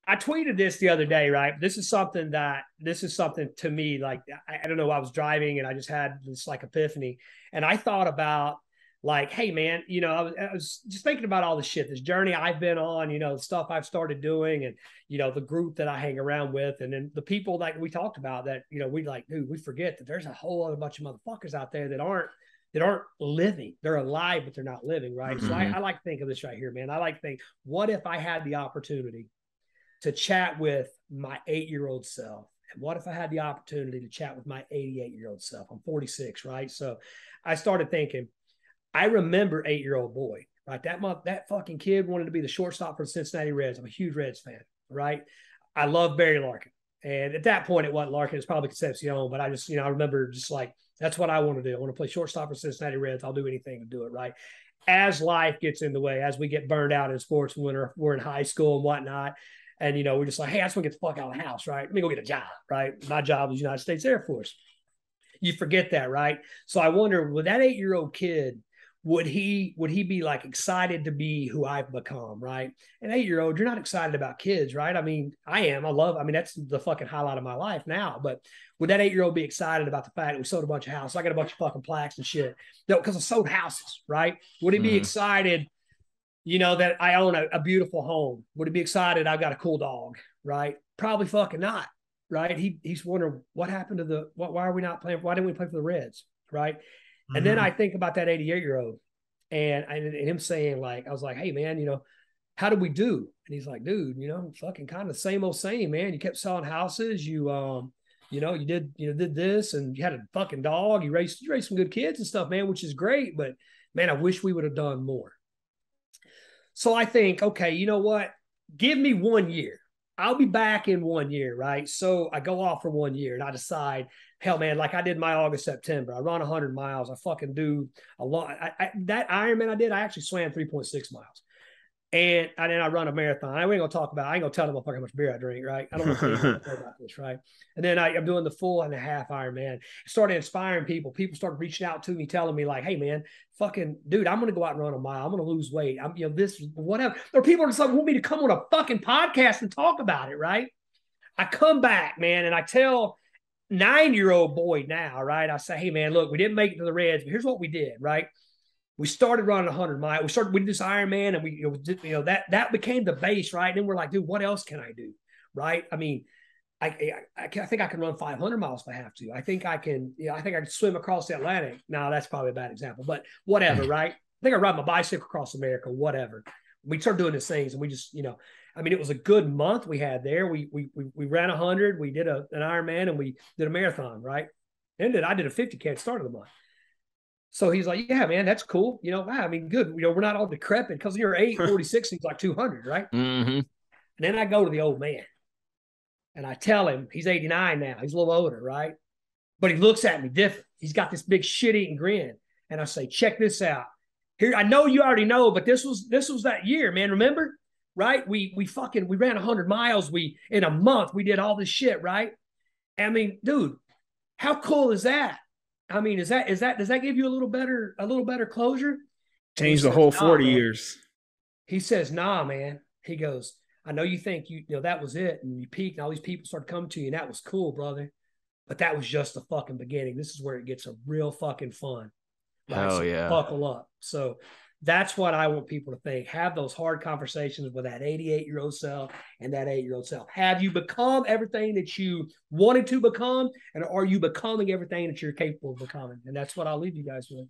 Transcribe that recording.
I tweeted this the other day, right? This is something to me, like, I don't know, I was driving and I just had this like epiphany. And I thought about like, hey man, I was just thinking about all the shit, this journey I've been on, the stuff I've started doing, and the group that I hang around with, and then the people that we talked about that, we like, dude, we forget that there's a whole other bunch of motherfuckers out there that aren't living. They're alive, but they're not living, right? So I, Mm-hmm. I like to think of this right here, man. I like to think, what if I had the opportunity to chat with my 8-year-old self? And what if I had the opportunity to chat with my 88-year-old self? I'm 46, right? So I started thinking, I remember 8-year-old boy, right? That fucking kid wanted to be the shortstop for the Cincinnati Reds. I'm a huge Reds fan, right? I love Barry Larkin. And at that point, it wasn't Larkin, it's probably Concepcion, but I just, I remember just like, that's what I want to do. I want to play shortstop for Cincinnati Reds. I'll do anything to do it, right? As life gets in the way, as we get burned out in sports when we're in high school and whatnot, and we're just like, hey, I just want to get the fuck out of the house, right? Let me go get a job, right? My job was United States Air Force. You forget that, right? So I wonder, with that 8-year-old kid, would he be like excited to be who I've become, right? An 8-year-old, you're not excited about kids, right? I mean, I am. I mean, that's the fucking highlight of my life now. But would that 8-year-old be excited about the fact that we sold a bunch of houses? I got a bunch of fucking plaques and shit because I sold houses, right? Would he be Mm-hmm. excited, that I own a beautiful home? Would he be excited I've got a cool dog, right? Probably fucking not, right? He's wondering what happened to why are we not playing? Why didn't we play for the Reds, right? And then Mm-hmm. I think about that 88-year-old and him saying, like, I was like, hey man, how did we do? And he's like, dude, fucking kind of the same old same, man. You kept selling houses. You did this, and you had a fucking dog. You raised some good kids and stuff, man, which is great. But man, I wish we would have done more. So I think, okay, you know what? Give me 1 year. I'll be back in 1 year, right? So I go off for 1 year and I decide, hell, man, like I did my August, September. I run 100 miles. I fucking do a lot. That Ironman I did, I actually swam 3.6 miles. And then I run a marathon. I ain't gonna talk about. I ain't gonna tell them how much beer I drink, right? I don't want to tell you more about this, right? And then I'm doing the full and a half Ironman. Started inspiring people. People started reaching out to me, telling me like, "Hey, man, fucking dude, I'm gonna go out and run a mile. I'm gonna lose weight. This whatever." There are people that want me to come on a fucking podcast and talk about it, right? I come back, man, and I tell 9-year-old boy now, right? I say, "Hey, man, look, we didn't make it to the Reds, but here's what we did, right? We started running 100 miles. We did this Ironman, and that became the base, right? And then we're like, dude, what else can I do, right? I mean, I think I can run 500 miles if I have to. I think I can, I think I can swim across the Atlantic. Now that's probably a bad example, but whatever, right? I think I ride my bicycle across America, whatever. We started doing these things, and we just, I mean, it was a good month we had there. We ran 100, we did an Ironman, and we did a marathon, right? I did a 50K at the start of the month. So he's like, yeah, man, that's cool. I mean, good. We're not all decrepit because you're 846, he's like 200, right? Mm-hmm. And then I go to the old man and I tell him he's 89 now. He's a little older, right? But he looks at me different. He's got this big shit eating grin. And I say, check this out. Here, I know you already know, but this was that year, man. Remember? Right? We ran 100 miles. We in a month, we did all this shit, right? I mean, dude, how cool is that? I mean, does that give you a little better closure? And he Change the says, whole nah, 40 man. years. He says, nah, man. He goes, I know you think that was it, and you peaked, and all these people started coming to you, and that was cool, brother. But that was just the fucking beginning. This is where it gets a real fucking fun, right? Hell So yeah. buckle up. So that's what I want people to think. Have those hard conversations with that 88-year-old self and that 8-year-old self. Have you become everything that you wanted to become? And are you becoming everything that you're capable of becoming? And that's what I'll leave you guys with.